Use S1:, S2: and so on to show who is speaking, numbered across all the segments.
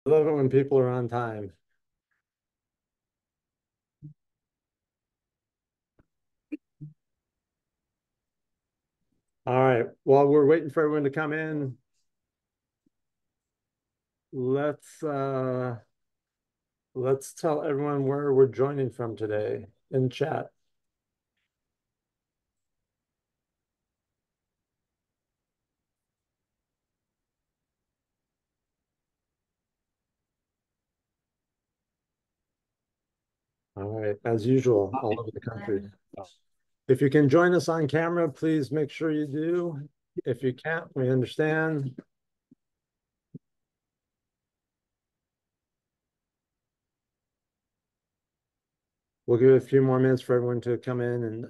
S1: Love it when people are on time. All right. While we're waiting for everyone to come in, let's uh let's tell everyone where we're joining from today in chat. All right, as usual, all over the country. If you can join us on camera, please make sure you do. If you can't, we understand. We'll give it a few more minutes for everyone to come in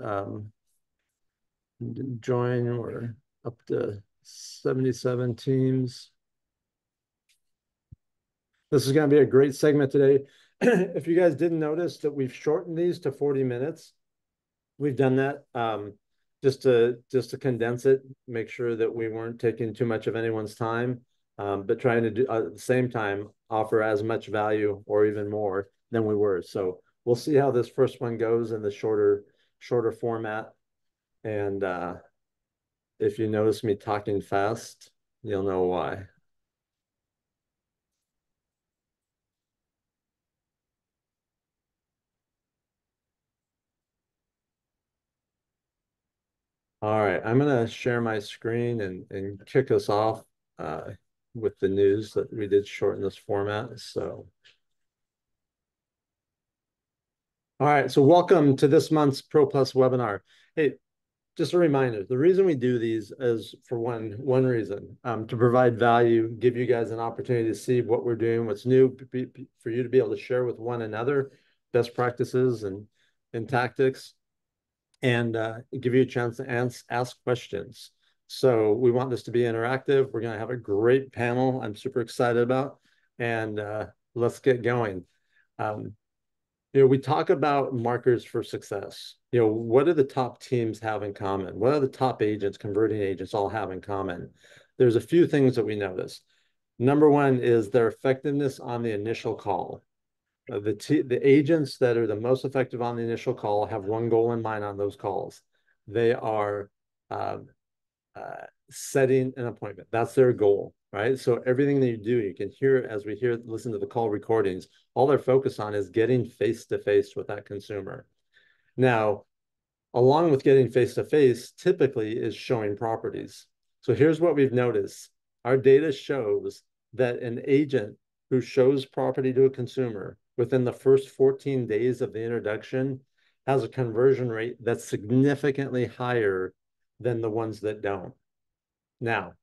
S1: and join. We're up to 77 teams. This is going to be a great segment today. If you guys didn't notice that we've shortened these to 40 minutes, we've done that just to condense it, make sure that we weren't taking too much of anyone's time, but trying to do at the same time offer as much value or even more than we were. So we'll see how this first one goes in the shorter format. And if you notice me talking fast, you'll know why. All right, I'm gonna share my screen and kick us off uh, with the news that we did shorten this format. So, all right, so welcome to this month's Pro Plus webinar. Hey, just a reminder, the reason we do these is for one reason, to provide value, give you guys an opportunity to see what we're doing, what's new, for you to be able to share with one another best practices and tactics, and give you a chance to ask questions. So we want this to be interactive. We're going to have a great panel I'm super excited about, and let's get going. Um, we talk about markers for success. What do the top teams have in common? What are the top agents, converting agents all have in common? There's a few things that we notice. Number one is their effectiveness on the initial call. The agents that are the most effective on the initial call have one goal in mind on those calls. They are uh, setting an appointment. That's their goal, right? So everything that you do, you can hear as we listen to the call recordings, all they're focused on is getting face to face with that consumer. Now, along with getting face to face, typically is showing properties. So here's what we've noticed. Our data shows that an agent who shows property to a consumer within the first 14 days of the introduction has a conversion rate that's significantly higher than the ones that don't. Now,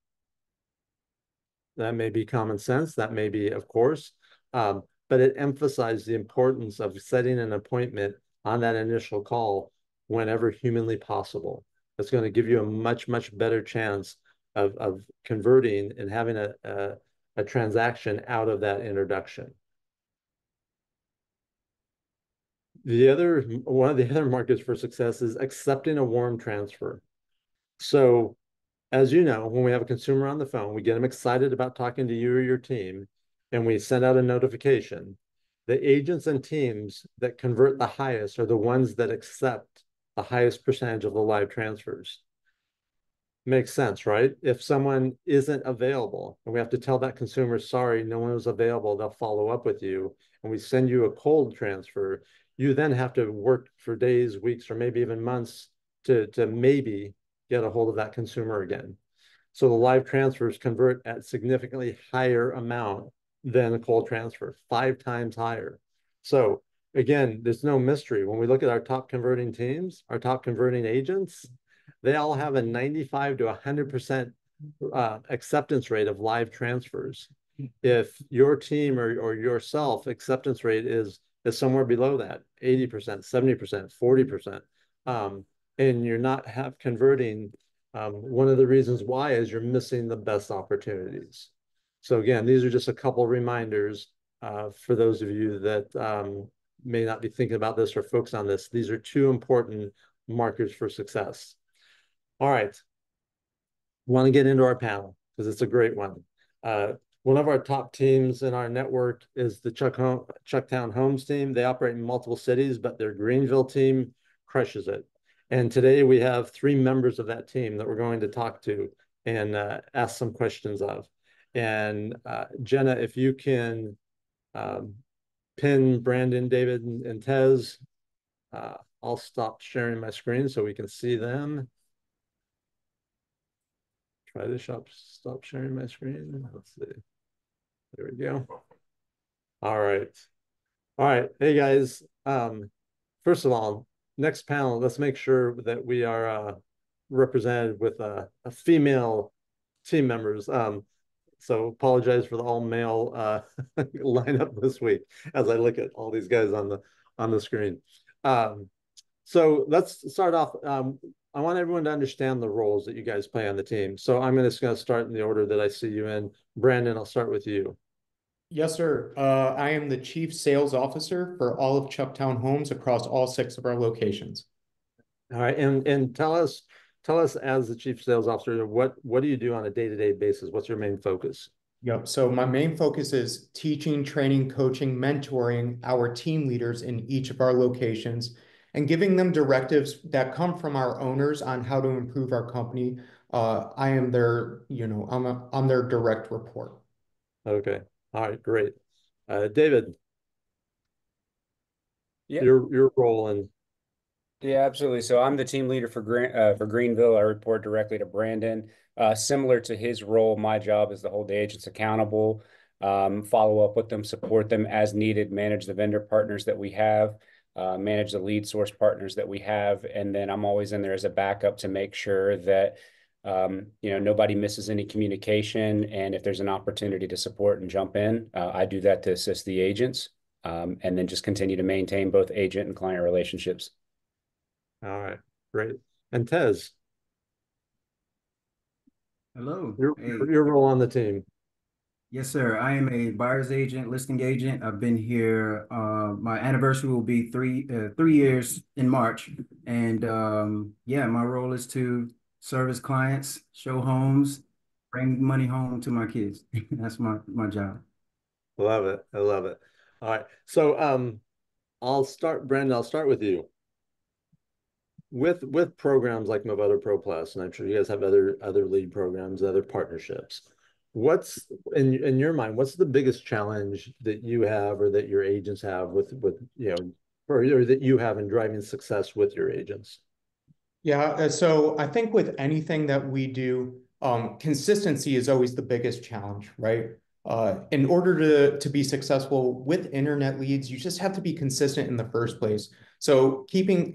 S1: that may be common sense. That may be, of course, but it emphasized the importance of setting an appointment on that initial call whenever humanly possible. It's going to give you a much better chance of converting and having a transaction out of that introduction. One of the other markers for success is accepting a warm transfer. So as you know, when we have a consumer on the phone, we get them excited about talking to you or your team, and we send out a notification. The agents and teams that convert the highest are the ones that accept the highest percentage of the live transfers. Makes sense, right? If someone isn't available and we have to tell that consumer, sorry, no one was available, they'll follow up with you, and we send you a cold transfer, you then have to work for days, weeks, or maybe even months to maybe get a hold of that consumer again. So the live transfers convert at significantly higher amount than a cold transfer, 5 times higher. So again, there's no mystery. When we look at our top converting teams, our top converting agents, they all have a 95 to 100% acceptance rate of live transfers. If your team or yourself acceptance rate is somewhere below that, 80%, 70%, 40%, and you're not converting, one of the reasons why is you're missing the best opportunities. So again, these are just a couple reminders for those of you that may not be thinking about this or focus on this. These are two important markers for success. All right, want to get into our panel because it's a great one. One of our top teams in our network is the Chucktown Homes team. They operate in multiple cities, but their Greenville team crushes it. And today we have 3 members of that team that we're going to talk to and ask some questions of. And Jenna, if you can um, pin Brandon, David, and Tez, I'll stop sharing my screen so we can see them. Try to stop sharing my screen. Let's see. There we go. All right. All right. Hey guys. First of all, next panel, let's make sure that we are represented with a female team members. So apologize for the all male lineup this week as I look at all these guys on the screen. So let's start off. I want everyone to understand the roles that you guys play on the team. So I'm just going to start in the order that I see you in. Brandon, I'll start with you.
S2: Yes, sir. I am the Chief Sales Officer for all of Chucktown Homes across all 6 of our locations.
S1: All right, and tell us as the Chief Sales Officer, what do you do on a day-to-day basis? What's your main focus?
S2: Yep. So my main focus is teaching, training, coaching, mentoring our team leaders in each of our locations and giving them directives that come from our owners on how to improve our company. I am their, I'm their direct report.
S1: Okay. All right, great. David,
S3: Yeah,
S1: your role in.
S3: yeah, absolutely. So I'm the team leader for Greenville. I report directly to Brandon. Similar to his role, my job is to hold the agents accountable, follow up with them, support them as needed, manage the vendor partners that we have, manage the lead source partners that we have, and then I'm always in there as a backup to make sure that nobody misses any communication. And if there's an opportunity to support and jump in, I do that to assist the agents, and then just continue to maintain both agent and client relationships.
S1: All right, great. And Tez,
S4: Hello.
S1: your
S4: Hey.
S1: your role on the team.
S4: Yes, sir. I am a buyer's agent, listing agent. I've been here. My anniversary will be 3 years in March. And yeah, my role is to service clients, show homes, bring money home to my kids. That's my job.
S1: Love it. I love it. All right. So Brandon, I'll start with you. With programs like Movado Pro Plus, and I'm sure you guys have other lead programs, other partnerships. What's in your mind, what's the biggest challenge that you have or that your agents have with or that you have in driving success with your agents?
S2: Yeah, so I think with anything that we do, consistency is always the biggest challenge, right? In order to be successful with internet leads, you just have to be consistent in the first place. So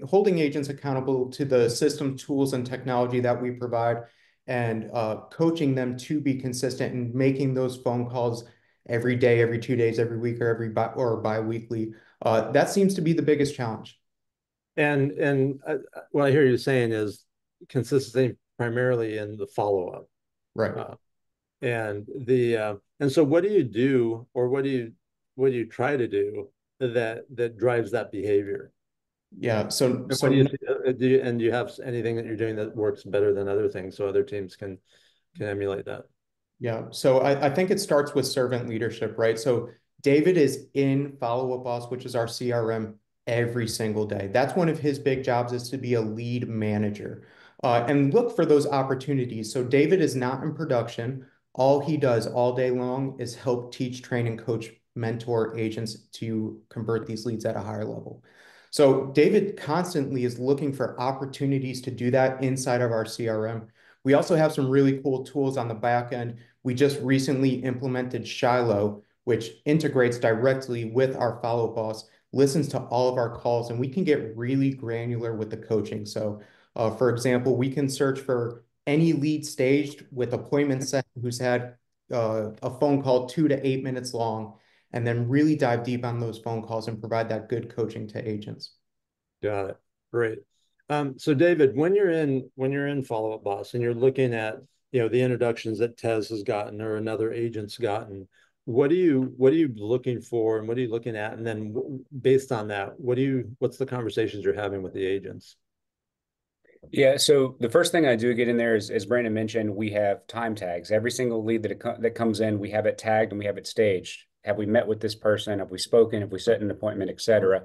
S2: holding agents accountable to the system, tools, and technology that we provide, and coaching them to be consistent and making those phone calls every day, every 2 days, every week, or bi-weekly. That seems to be the biggest challenge.
S1: And what I hear you saying is consistency primarily in the follow-up.
S2: Right.
S1: And so what do you do, or what do you try to do that drives that behavior?
S2: Yeah. So
S1: And what do you have anything that you're doing that works better than other things so other teams can emulate that?
S2: Yeah. So I think it starts with servant leadership, right? So David is in Follow Up Boss, which is our CRM, every single day. That's one of his big jobs, is to be a lead manager and look for those opportunities. So David is not in production. All he does all day long is help teach, train, and coach, mentor agents to convert these leads at a higher level. So David constantly is looking for opportunities to do that inside of our CRM. We also have some really cool tools on the back end. We just recently implemented Shiloh, which integrates directly with our Follow Boss, listens to all of our calls, and we can get really granular with the coaching. So, for example, we can search for any lead staged with appointment set who's had a phone call 2 to 8 minutes long, and then really dive deep on those phone calls and provide that good coaching to agents.
S1: Got it. Great. So David, when you're in Follow Up Boss and you're looking at the introductions that Tez has gotten or another agent's gotten, what are you looking for and what are you looking at? And then based on that, what's the conversations you're having with the agents?
S3: Yeah, so the first thing I do get in there is, as Brandon mentioned, we have time tags. Every single lead that comes in, we have it tagged and we have it staged. Have we met with this person? Have we spoken? Have we set an appointment, etc.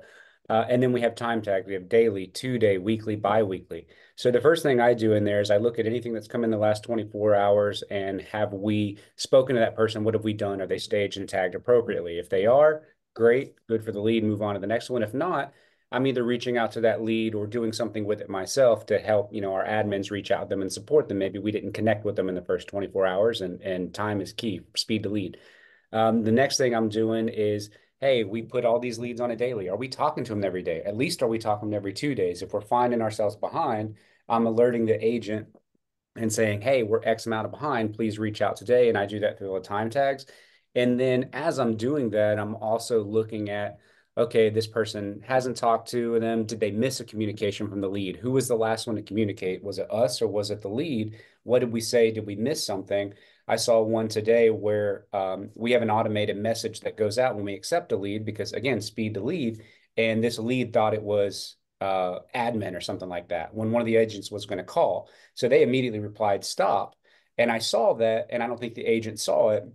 S3: And then we have time tags. We have daily, 2-day, weekly, bi-weekly. So the first thing I do in there is I look at anything that's come in the last 24 hours and have we spoken to that person? What have we done? Are they staged and tagged appropriately? If they are, great, good for the lead, move on to the next one. If not, I'm either reaching out to that lead or doing something with it myself to help, our admins reach out to them and support them. Maybe we didn't connect with them in the first 24 hours, and time is key, speed to lead. The next thing I'm doing is, hey, we put all these leads on a daily. Are we talking to them every day? At least are we talking to them every 2 days? If we're finding ourselves behind, I'm alerting the agent and saying, hey, we're X amount of behind, please reach out today. And I do that through the time tags. And then as I'm doing that, I'm also looking at, okay, this person hasn't talked to them. Did they miss a communication from the lead? Who was the last one to communicate? Was it us or was it the lead? What did we say? Did we miss something? I saw one today where we have an automated message that goes out when we accept a lead because, again, speed to lead. And this lead thought it was admin or something like that when one of the agents was going to call. So they immediately replied, stop. And I saw that, and I don't think the agent saw it.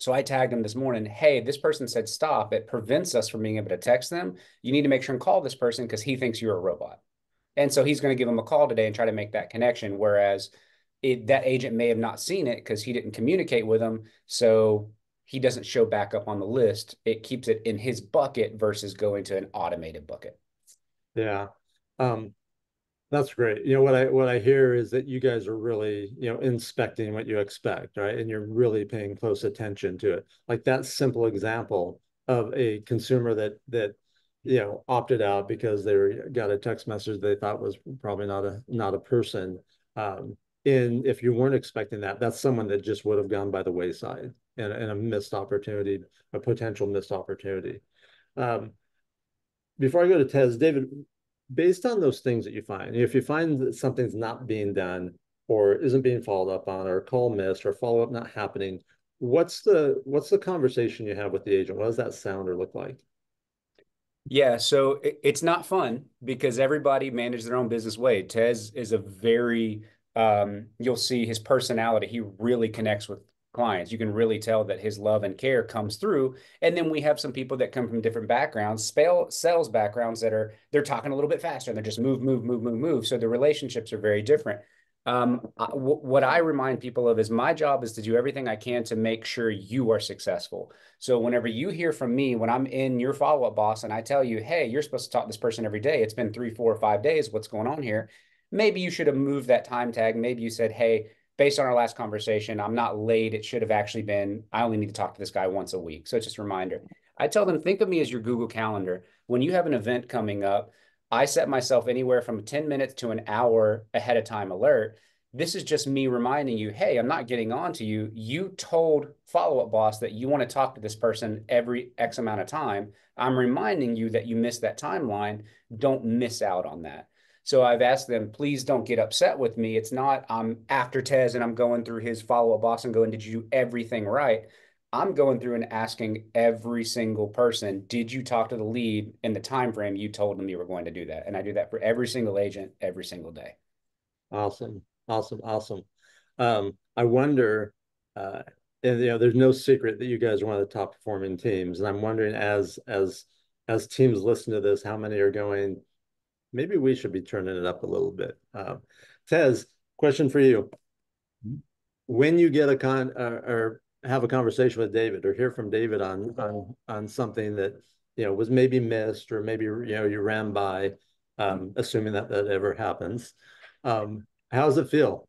S3: So I tagged them this morning, hey, this person said stop. It prevents us from being able to text them. You need to make sure and call this person because he thinks you're a robot. And so he's going to give them a call today and try to make that connection. Whereas that agent may have not seen it because he didn't communicate with them. So he doesn't show back up on the list. It keeps it in his bucket versus going to an automated bucket.
S1: Yeah. That's great. What I hear is that you guys are really, inspecting what you expect, right? And you're really paying close attention to it. Like that simple example of a consumer that opted out because got a text message they thought was probably not a person. And if you weren't expecting that, that's someone that just would have gone by the wayside and a missed opportunity, a potential missed opportunity. Before I go to Tez, David, based on those things that you find, if you find that something's not being done or isn't being followed up on, or call missed or follow up not happening, what's the conversation you have with the agent? What does that sound or look like?
S3: Yeah, so it's not fun because everybody manages their own business way. Tez is a very, you'll see his personality. He really connects with clients. You can really tell that his love and care comes through. And then we have some people that come from different backgrounds, sales backgrounds they're talking a little bit faster and they're just move, move, move, move, move. So the relationships are very different. What I remind people of is my job is to do everything I can to make sure you are successful. So whenever you hear from me, when I'm in your follow-up boss and I tell you, hey, you're supposed to talk to this person every day. It's been 3, 4, or 5 days. What's going on here? Maybe you should have moved that time tag. Maybe you said, hey, based on our last conversation, I'm not late. It should have actually been, I only need to talk to this guy once a week. So it's just a reminder. I tell them, think of me as your Google Calendar. When you have an event coming up, I set myself anywhere from 10 minutes to an hour ahead of time alert. This is just me reminding you, hey, I'm not getting on to you. You told follow-up boss that you want to talk to this person every X amount of time. I'm reminding you that you missed that timeline. Don't miss out on that. So I've asked them, please don't get upset with me. It's not I'm after Tez and I'm going through his follow-up boss and going, did you do everything right? I'm going through and asking every single person, did you talk to the lead in the time frame you told them you were going to do that? And I do that for every single agent every single day.
S1: Awesome. I wonder, and there's no secret that you guys are one of the top performing teams, and I'm wondering as teams listen to this, how many are going, maybe we should be turning it up a little bit. Tez, question for you: when you get or have a conversation with David or hear from David on something that was maybe missed or maybe you ran by, assuming that ever happens, how does it feel?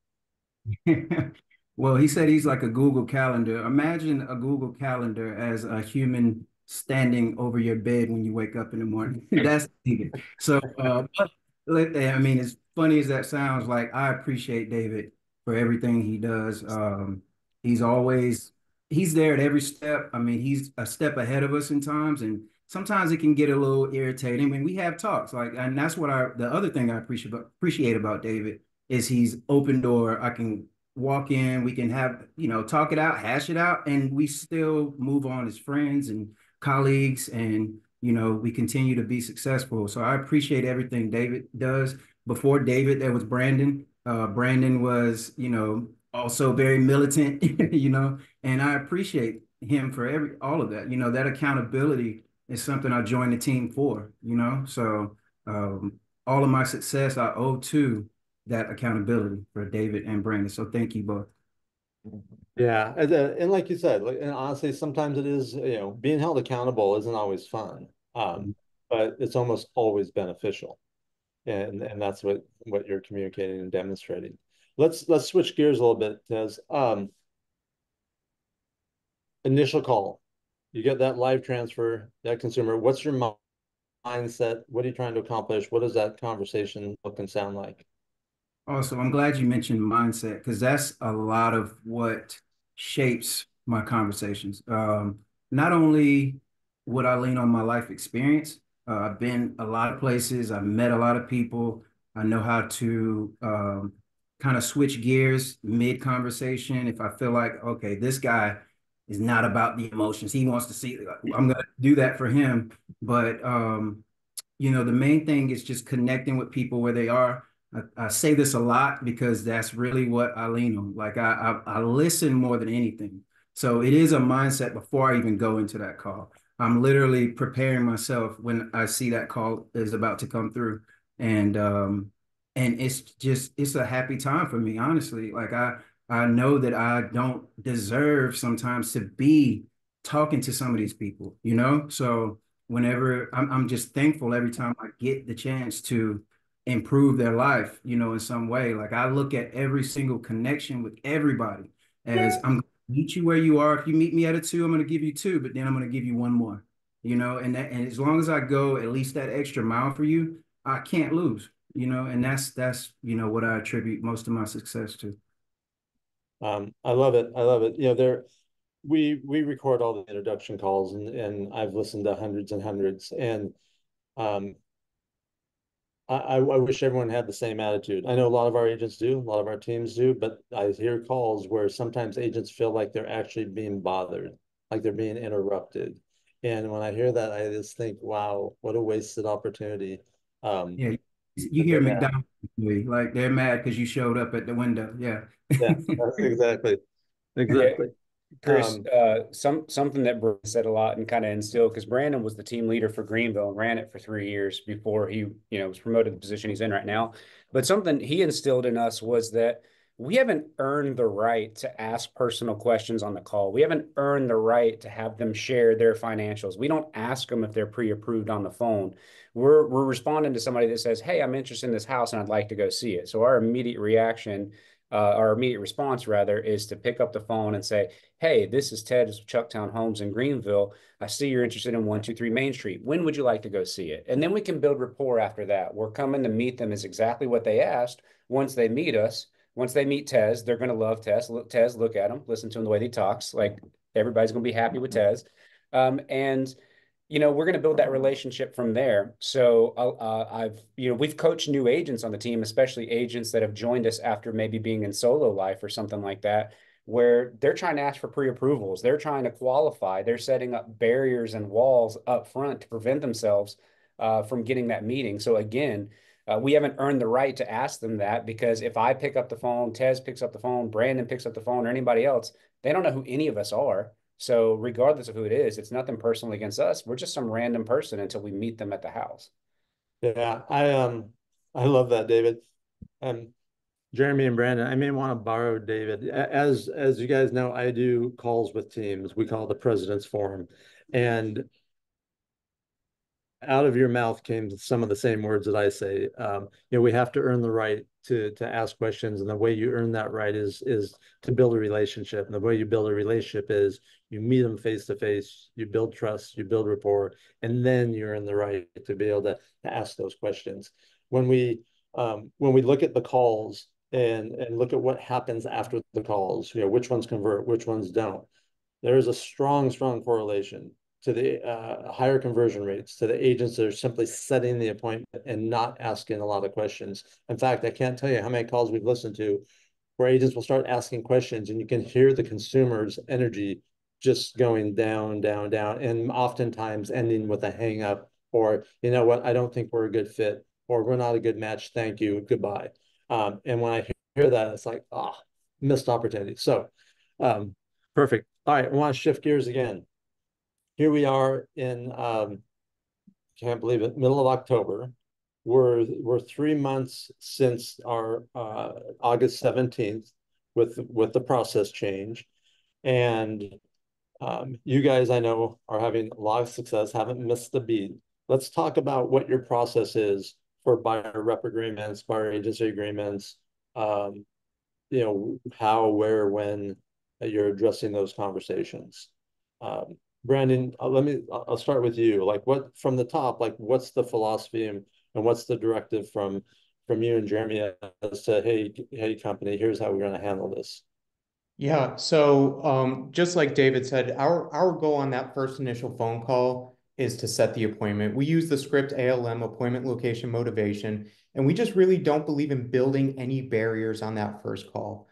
S4: Well, he said he's like a Google Calendar. Imagine a Google Calendar as a human standing over your bed when you wake up in the morning. That's David. So, I mean, as funny as that sounds, like I appreciate David for everything he does. He's always he's there at every step. I mean, he's a step ahead of us in times, and sometimes it can get a little irritating when we have talks. Like, and that's what the other thing I appreciate about David is he's open door. I can walk in, we can have, talk it out, hash it out, and we still move on as friends and colleagues, and we continue to be successful. So I appreciate everything David does. before David, there was Brandon. Brandon was, also very militant, and I appreciate him for all of that. That accountability is something I joined the team for, So all of my success I owe to that accountability for David and Brandon. So thank you both.
S1: Yeah, and like you said, like, and honestly, sometimes it is, being held accountable isn't always fun, but it's almost always beneficial, and that's what you're communicating and demonstrating. Let's switch gears a little bit, Tez. Initial call, you get that live transfer, that consumer. What's your mindset? What are you trying to accomplish? What does that conversation look and sound like?
S4: Also, I'm glad you mentioned mindset because that's a lot of what shapes my conversations. Not only would I lean on my life experience, I've been a lot of places, I've met a lot of people. I know how to kind of switch gears mid conversation. If I feel like, okay, this guy is not about the emotions, he wants to see, I'm going to do that for him. But the main thing is just connecting with people where they are. I say this a lot because that's really what I lean on. Like I listen more than anything. So it is a mindset before I even go into that call. I'm literally preparing myself when I see that call is about to come through. And it's a happy time for me, honestly. Like I know that I don't deserve sometimes to be talking to some of these people. So whenever I'm just thankful every time I get the chance to improve their life, in some way. Like I look at every single connection with everybody as I'm going to meet you where you are. If you meet me at a two, I'm going to give you two, but then I'm going to give you one more, and as long as I go at least that extra mile for you, I can't lose, and that's what I attribute most of my success to.
S1: I love it. I love it. We record all the introduction calls, and I've listened to hundreds and hundreds, and um, I wish everyone had the same attitude. I know a lot of our agents do, a lot of our teams do, but I hear calls where sometimes agents feel like they're actually being bothered, like they're being interrupted. And when I hear that, I just think, wow, what a wasted opportunity.
S4: Yeah, you
S1: That
S4: hear
S1: they have.
S4: McDonald's like they're mad because you showed up at the window. Yeah.
S1: Yeah, exactly.
S3: Yeah,
S1: Exactly.
S3: Chris, something that Brandon said a lot and kind of instilled because Brandon was the team leader for Greenville and ran it for 3 years before he, was promoted to the position he's in right now. But something he instilled in us was that we haven't earned the right to ask personal questions on the call. We haven't earned the right to have them share their financials. We don't ask them if they're pre-approved on the phone. We're responding to somebody that says, "Hey, I'm interested in this house and I'd like to go see it." So our immediate response rather is to pick up the phone and say, "Hey, this is Ted of Chucktown Homes in Greenville. I see you're interested in 123 Main Street. When would you like to go see it?" And then we can build rapport after that. We're coming to meet them is exactly what they asked. Once they meet us, once they meet Tez, they're going to love Tez. Look at him, listen to him the way he talks. Like everybody's going to be happy with Tez. And we're going to build that relationship from there. So we've coached new agents on the team, especially agents that have joined us after maybe being in solo life or something like that, where they're trying to ask for pre-approvals. They're trying to qualify. They're setting up barriers and walls up front to prevent themselves from getting that meeting. So again, we haven't earned the right to ask them that because if I pick up the phone, Tez picks up the phone, Brandon picks up the phone, or anybody else, they don't know who any of us are. So regardless of who it is, it's nothing personal against us. We're just some random person until we meet them at the house.
S1: Yeah, I love that, David. Um, Jeremy and Brandon, I may want to borrow David. As you guys know, I do calls with teams. We call it the President's Forum. And out of your mouth came some of the same words that I say. We have to earn the right to ask questions, and the way you earn that right is to build a relationship. And the way you build a relationship is you meet them face to face, you build trust, you build rapport, and then you earn the right to be able to ask those questions. When we look at the calls and look at what happens after the calls, which ones convert, which ones don't. There is a strong correlation to the higher conversion rates, to the agents that are simply setting the appointment and not asking a lot of questions. In fact, I can't tell you how many calls we've listened to where agents will start asking questions and you can hear the consumer's energy just going down, down, down, and oftentimes ending with a hang up or, you know what, I don't think we're a good fit. or we're not a good match. Thank you. Goodbye. And when I hear that, it's like, missed opportunity. So perfect. All right. I want to shift gears again. Here we are in, can't believe it, middle of October. We're 3 months since our August 17th with the process change. And you guys, I know, are having a lot of success, haven't missed a beat. Let's talk about what your process is for buyer rep agreements, buyer agency agreements, how, where, when you're addressing those conversations. Brandon, I'll start with you. Like, what from the top, like what's the philosophy and what's the directive from you and Jeremy as to, hey company, here's how we're going to handle this.
S2: Yeah, so just like David said, our goal on that first initial phone call is to set the appointment. We use the script ALM, appointment location motivation, and we just really don't believe in building any barriers on that first call.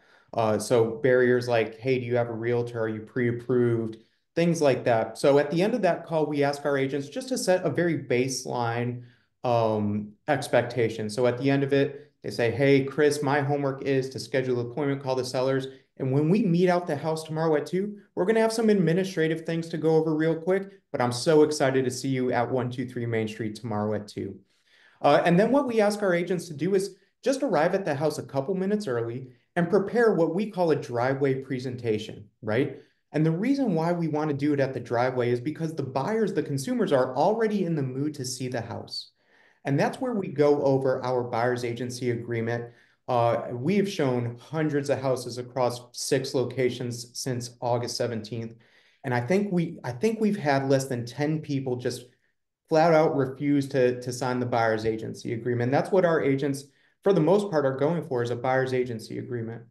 S2: So barriers like, hey, do you have a realtor? Are you pre-approved? Things like that. So at the end of that call, we ask our agents just to set a very baseline expectation. So at the end of it, they say, hey, Chris, my homework is to schedule an appointment, call the sellers. And when we meet out the house tomorrow at 2, we're going to have some administrative things to go over real quick, but I'm so excited to see you at 123 Main Street tomorrow at 2. And then what we ask our agents to do is just arrive at the house a couple minutes early and prepare what we call a driveway presentation, right? And the reason why we want to do it at the driveway is because the buyers, the consumers are already in the mood to see the house. And that's where we go over our buyer's agency agreement. We have shown hundreds of houses across 6 locations since August 17th. And I think we've had less than 10 people just flat out refuse to sign the buyer's agency agreement. That's what our agents, for the most part, are going for, is a buyer's agency agreement.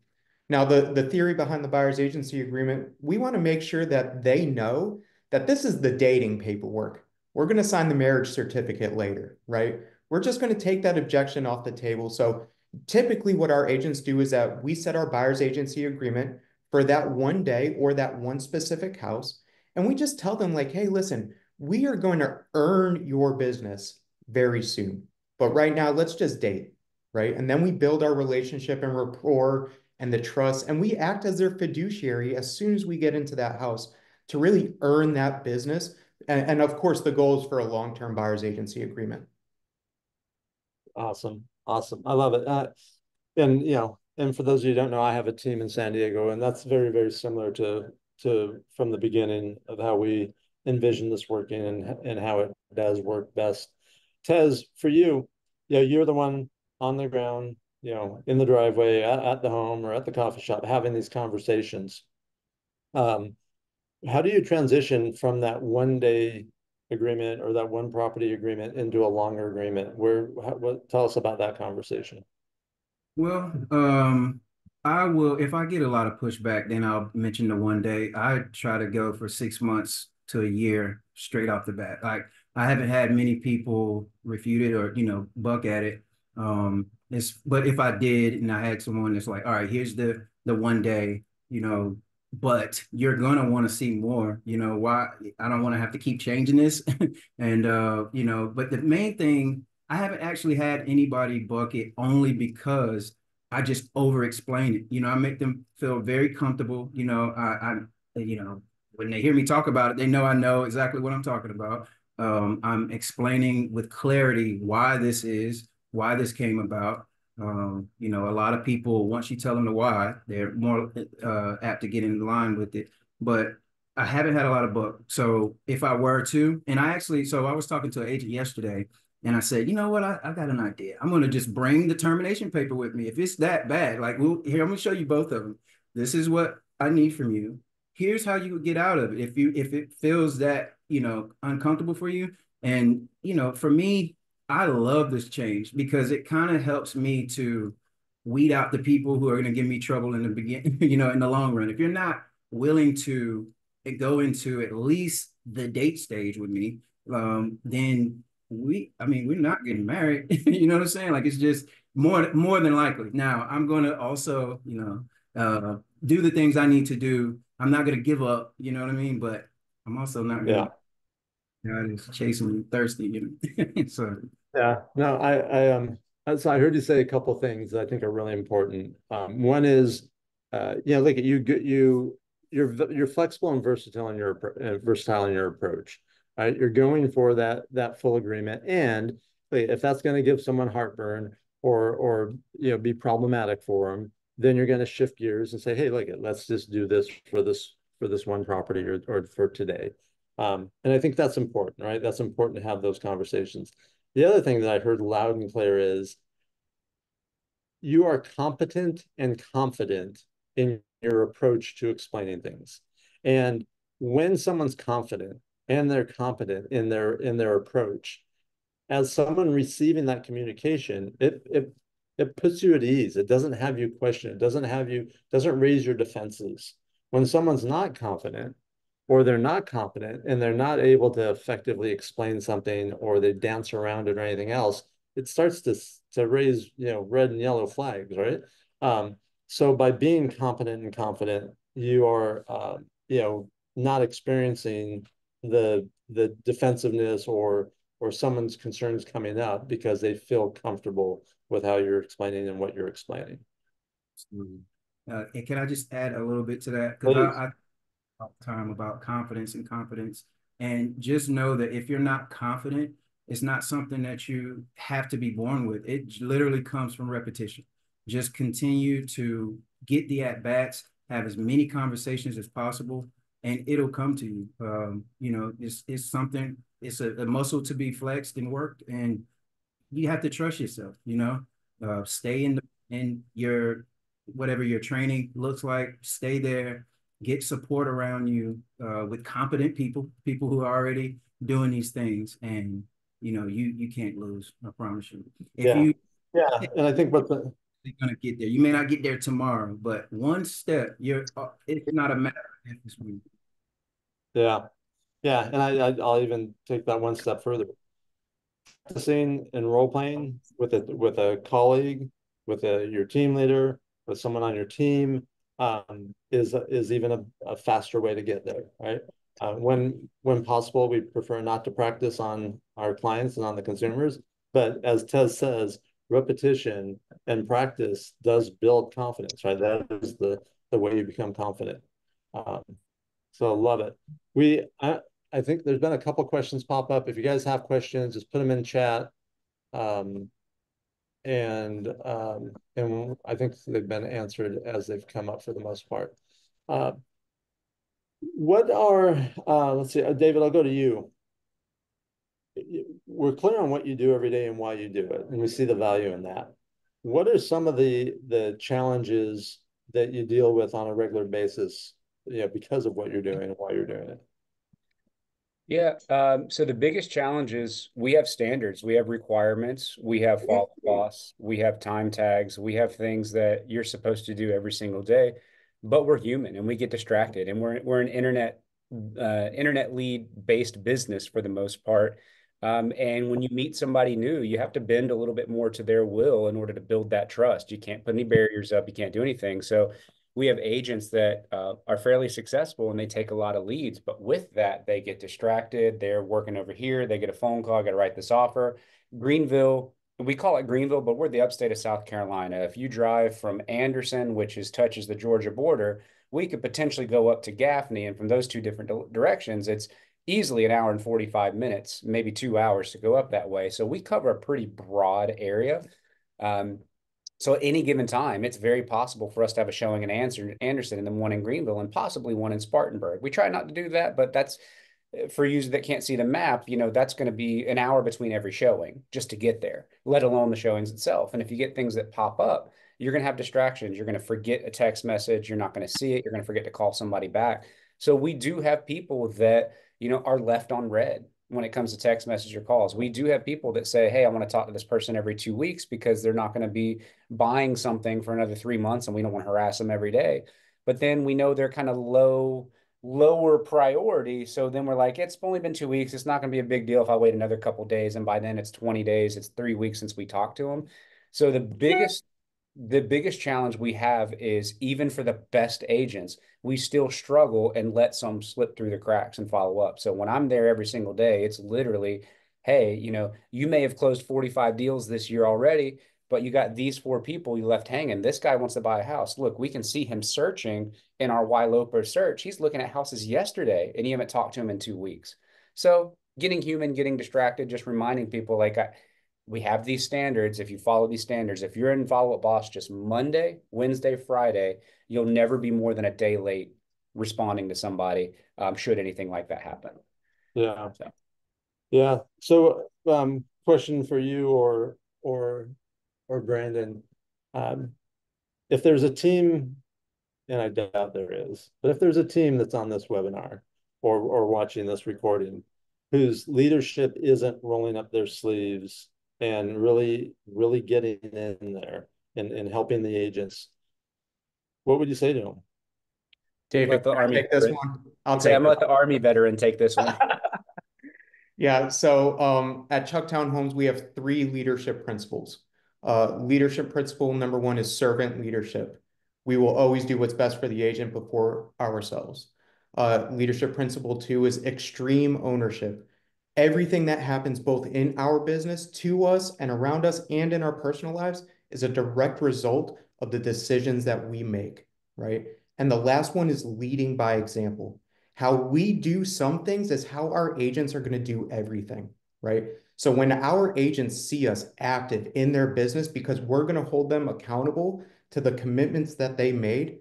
S2: Now, the theory behind the buyer's agency agreement, we want to make sure that they know that this is the dating paperwork. We're going to sign the marriage certificate later, right? We're just going to take that objection off the table. So typically what our agents do is that we set our buyer's agency agreement for that one day or that one specific house. And we just tell them like, hey, listen, we are going to earn your business very soon. But right now, let's just date, right? And then we build our relationship and rapport and the trust, and we act as their fiduciary as soon as we get into that house to really earn that business. And of course, the goal is for a long-term buyer's agency agreement.
S1: Awesome. I love it. And for those of you who don't know, I have a team in San Diego, and that's very, very similar to from the beginning of how we envision this working and how it does work best. Tez, for you, you're the one on the ground, in the driveway, at the home or at the coffee shop, having these conversations. How do you transition from that 1-day agreement or that one property agreement into a longer agreement? Tell us about that conversation.
S4: Well, I will, if I get a lot of pushback, then I'll mention the 1 day. I try to go for 6 months to a year straight off the bat. Like, I haven't had many people refute it or, buck at it. But if I did and I had someone that's like, all right, here's the 1 day, but you're gonna want to see more, why I don't want to have to keep changing this. And but the main thing, I haven't actually had anybody buck it only because I just over explain it. I make them feel very comfortable. When they hear me talk about it, they know I know exactly what I'm talking about. I'm explaining with clarity why this came about. A lot of people, once you tell them the why, they're more apt to get in line with it. But I haven't had a lot of buck. So if I were to, and I was talking to an agent yesterday, and I said, you know what, I got an idea. I'm going to just bring the termination paper with me. If it's that bad, like, here, I'm going to show you both of them. This is what I need from you. Here's how you would get out of it if it feels that, uncomfortable for you. And, for me, I love this change because it kind of helps me to weed out the people who are going to give me trouble in the beginning, in the long run. If you're not willing to go into at least the date stage with me, then we're not getting married. You know what I'm saying? Like, it's just more than likely. Now, I'm going to also, do the things I need to do. I'm not going to give up, you know what I mean? But I'm also not going to God is chasing you, thirsty, you know. So
S1: Yeah, no, so I heard you say a couple things that I think are really important. One is, look at you're flexible and versatile in your approach, right? You're going for that full agreement, and if that's going to give someone heartburn or be problematic for them, then you're going to shift gears and say, hey, look, let's just do this for this one property or for today. And I think that's important, right? That's important to have those conversations. The other thing that I heard loud and clear is you are competent and confident in your approach to explaining things. And when someone's confident and they're competent in their approach, as someone receiving that communication, it puts you at ease. It doesn't have you question. It doesn't raise your defenses. When someone's not confident, or they're not competent and they're not able to effectively explain something, or they dance around it or anything else, it starts to raise red and yellow flags, right? So by being competent and confident, you are not experiencing the defensiveness or someone's concerns coming up because they feel comfortable with how you're explaining and what you're explaining.
S4: and can I just add a little bit to that? Because
S1: Please.
S4: I all the time about confidence and confidence. And just know that if you're not confident, it's not something that you have to be born with. It literally comes from repetition. Just continue to get the at bats, have as many conversations as possible, and it'll come to you. It's something. It's a muscle to be flexed and worked, and you have to trust yourself. Stay in your whatever your training looks like. Stay there, get support around you with competent people who are already doing these things, and you can't lose. I promise you. If
S1: Yeah.
S4: you
S1: Yeah. And I think what
S4: you're gonna get there, you may not get there tomorrow, but one step, it's not a matter of if, it's when.
S1: yeah. Yeah. And I'll even take that one step further. Practicing and role playing with a colleague, with your team leader, with someone on your team, is even a faster way to get there, right? When possible, we prefer not to practice on our clients and on the consumers, but as Tez says, repetition and practice does build confidence, right? That is the way you become confident. Um, so love it. I think there's been a couple questions pop up. If you guys have questions, just put them in chat. Um, and I think they've been answered as they've come up for the most part. Uh, let's see, David, I'll go to you. We're clear on what you do every day and why you do it, and we see the value in that. What are some of the challenges that you deal with on a regular basis, because of what you're doing and why you're doing it?
S3: Yeah. So the biggest challenge is we have standards, we have requirements, we have follow boss, we have time tags, we have things that you're supposed to do every single day, but we're human and we get distracted, and we're an internet lead based business for the most part. And when you meet somebody new, you have to bend a little bit more to their will in order to build that trust. You can't put any barriers up, you can't do anything. So we have agents that are fairly successful and they take a lot of leads, but with that, they get distracted. They're working over here. They get a phone call, got to write this offer. Greenville, we call it Greenville, but we're the upstate of South Carolina. If you drive from Anderson, which touches the Georgia border, we could potentially go up to Gaffney. And from those two different directions, it's easily an hour and 45 minutes, maybe 2 hours to go up that way. So we cover a pretty broad area. So at any given time, it's very possible for us to have a showing in Anderson and then one in Greenville and possibly one in Spartanburg. We try not to do that, but that's for users that can't see the map, that's going to be an hour between every showing just to get there, let alone the showings itself. And if you get things that pop up, you're going to have distractions. You're going to forget a text message. You're not going to see it. You're going to forget to call somebody back. So we do have people that, are left on red when it comes to text message or calls. We do have people that say, hey, I want to talk to this person every 2 weeks because they're not going to be buying something for another 3 months and we don't want to harass them every day. But then we know they're kind of lower priority. So then we're like, it's only been 2 weeks. It's not going to be a big deal if I wait another couple days. And by then it's 20 days, it's 3 weeks since we talked to them. So the the biggest challenge we have is even for the best agents, we still struggle and let some slip through the cracks and follow up. So when I'm there every single day, it's literally, hey, you may have closed 45 deals this year already, but you got these 4 people you left hanging. This guy wants to buy a house. Look, we can see him searching in our YLOPER search. He's looking at houses yesterday and you haven't talked to him in 2 weeks. So getting human, getting distracted, just reminding people like we have these standards. If you follow these standards, if you're in Follow Up Boss just Monday, Wednesday, Friday, you'll never be more than a day late responding to somebody, should anything like that happen.
S1: Yeah. So. Yeah. So question for you or Brandon. If there's a team, and I doubt there is, but if there's a team that's on this webinar or watching this recording whose leadership isn't rolling up their sleeves and really getting in there and helping the agents, what would you say to them?
S2: David,
S3: let the Army
S2: take this one.
S3: I'm gonna let the Army veteran take this one.
S2: Yeah. So at Chucktown Homes, we have 3 leadership principles. Leadership principle number 1 is servant leadership. We will always do what's best for the agent before ourselves. Leadership principle 2 is extreme ownership. Everything that happens both in our business, to us and around us, and in our personal lives is a direct result of the decisions that we make, right? And the last one is leading by example. How we do some things is how our agents are going to do everything, right? So when our agents see us active in their business, because we're going to hold them accountable to the commitments that they made,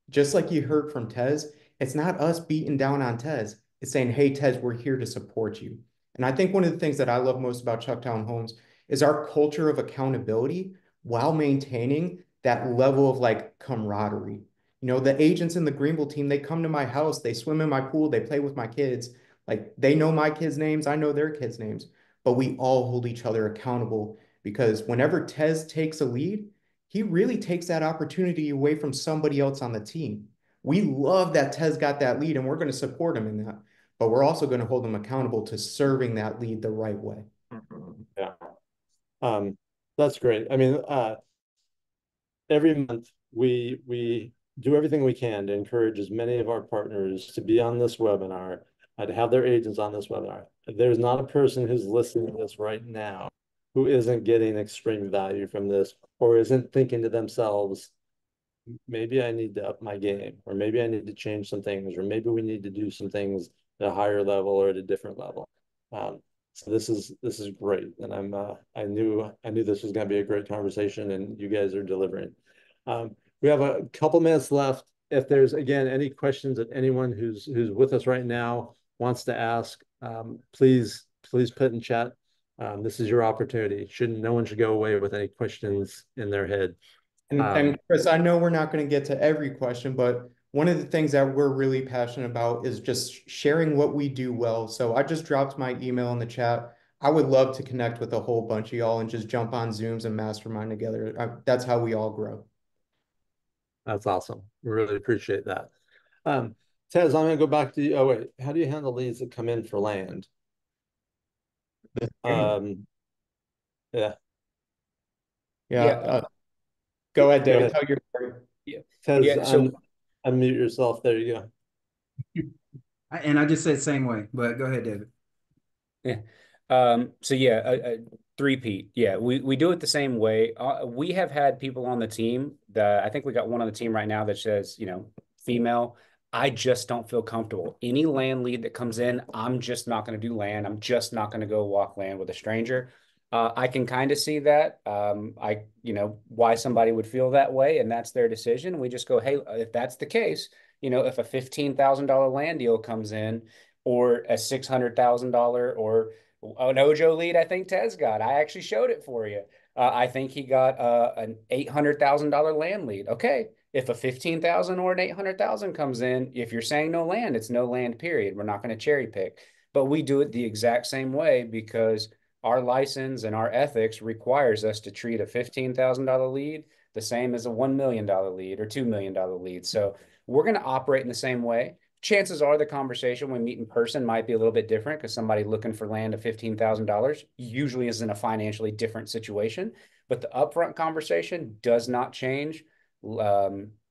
S2: just like you heard from Tez, it's not us beating down on Tez. It's saying, hey, Tez, we're here to support you. And I think one of the things that I love most about Chucktown Homes is our culture of accountability while maintaining that level of like camaraderie. The agents in the Greenville team, they come to my house, they swim in my pool, they play with my kids. Like they know my kids' names, I know their kids' names, but we all hold each other accountable because whenever Tez takes a lead, he really takes that opportunity away from somebody else on the team. We love that Tez got that lead and we're going to support him in that, but we're also going to hold him accountable to serving that lead the right way.
S1: Yeah. That's great. I mean, every month we do everything we can to encourage as many of our partners to be on this webinar, to have their agents on this webinar. There's not a person who's listening to this right now who isn't getting extreme value from this or isn't thinking to themselves, maybe I need to up my game, or maybe I need to change some things, or maybe we need to do some things at a higher level or at a different level. So this is great, and I knew this was going to be a great conversation, and you guys are delivering. We have a couple minutes left. If there's again any questions that anyone who's with us right now wants to ask, please put in chat. This is your opportunity. No one should go away with any questions in their head.
S2: And Chris, I know we're not going to get to every question, but one of the things that we're really passionate about is just sharing what we do well. So I just dropped my email in the chat. I would love to connect with a whole bunch of y'all and just jump on Zooms and mastermind together. That's how we all grow.
S1: That's awesome. We really appreciate that. Tez, I'm going to go back to you. Oh, wait. How do you handle leads that come in for land? Yeah.
S2: Go ahead, David. Tell your story.
S1: Tez, unmute yourself. There you go.
S4: And I just said same way, but go ahead, David.
S3: Yeah. So yeah, three-peat. Yeah, we do it the same way. We have had people on the team that I think we got one on the team right now that says, female. I just don't feel comfortable. Any land lead that comes in, I'm just not going to do land. I'm just not going to go walk land with a stranger. I can kind of see that. Why somebody would feel that way, and that's their decision. We just go, hey, if that's the case, if a $15,000 land deal comes in, or a $600,000 or an Ojo lead, I think Tez got. I actually showed it for you. I think he got an $800,000 land lead. Okay, if a $15,000 or an $800,000 comes in, if you're saying no land, it's no land, period. We're not going to cherry pick. But we do it the exact same way because our license and our ethics requires us to treat a $15,000 lead the same as a $1 million lead or $2 million lead. So we're going to operate in the same way. chances are the conversation when meet in person might be a little bit different because somebody looking for land of $15,000 usually is in a financially different situation. But the upfront conversation does not change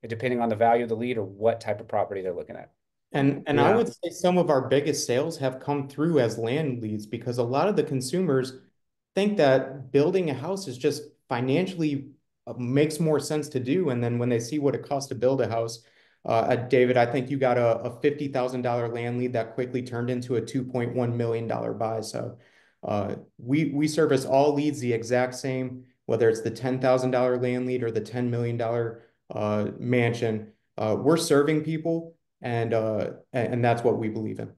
S3: depending on the value of the lead or what type of property they're looking at.
S2: And
S1: Yeah.
S2: I would say some of our biggest sales have come through as land leads because a lot of the consumers think that building a house is just financially makes more sense to do. And then when they see what it costs to build a house, David, I think you got a $50,000 land lead that quickly turned into a $2.1 million buy. So we service all leads the exact same, whether it's the $10,000 land lead or the $10 million mansion. We're serving people, and that's what we believe in.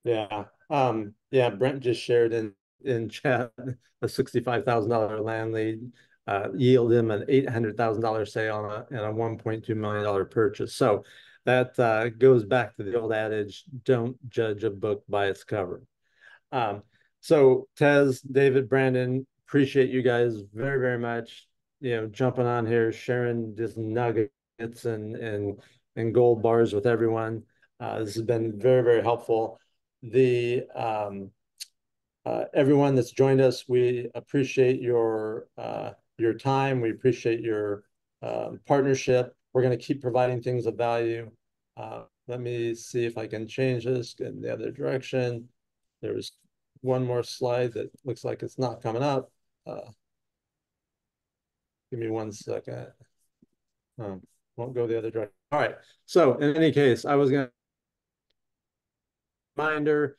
S1: Yeah. Yeah, Brent just shared in chat a $65,000 land lead, yield him an $800,000 sale and a $1.2 million purchase. So that goes back to the old adage, don't judge a book by its cover. So Tez, David, Brandon, appreciate you guys very, very much, jumping on here, sharing just nuggets and gold bars with everyone. This has been very, very helpful. Everyone that's joined us, we appreciate your time. We appreciate your partnership. We're going to keep providing things of value. Let me see if I can change this in the other direction. There was one more slide that looks like it's not coming up. Give me 1 second. Won't go the other direction. All right. So in any case, I was going to reminder,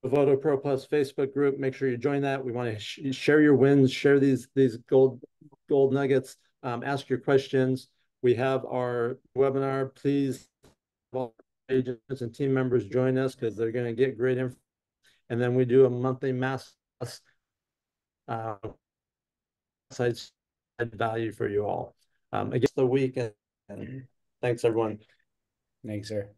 S1: Voto Pro Plus Facebook group. Make sure you join that. We want to share your wins, share these gold nuggets, ask your questions. We have our webinar. Please, all agents and team members join us because they're going to get great info. And then we do a monthly mass sites value for you all against the week. And thanks, everyone.
S3: Thanks, sir.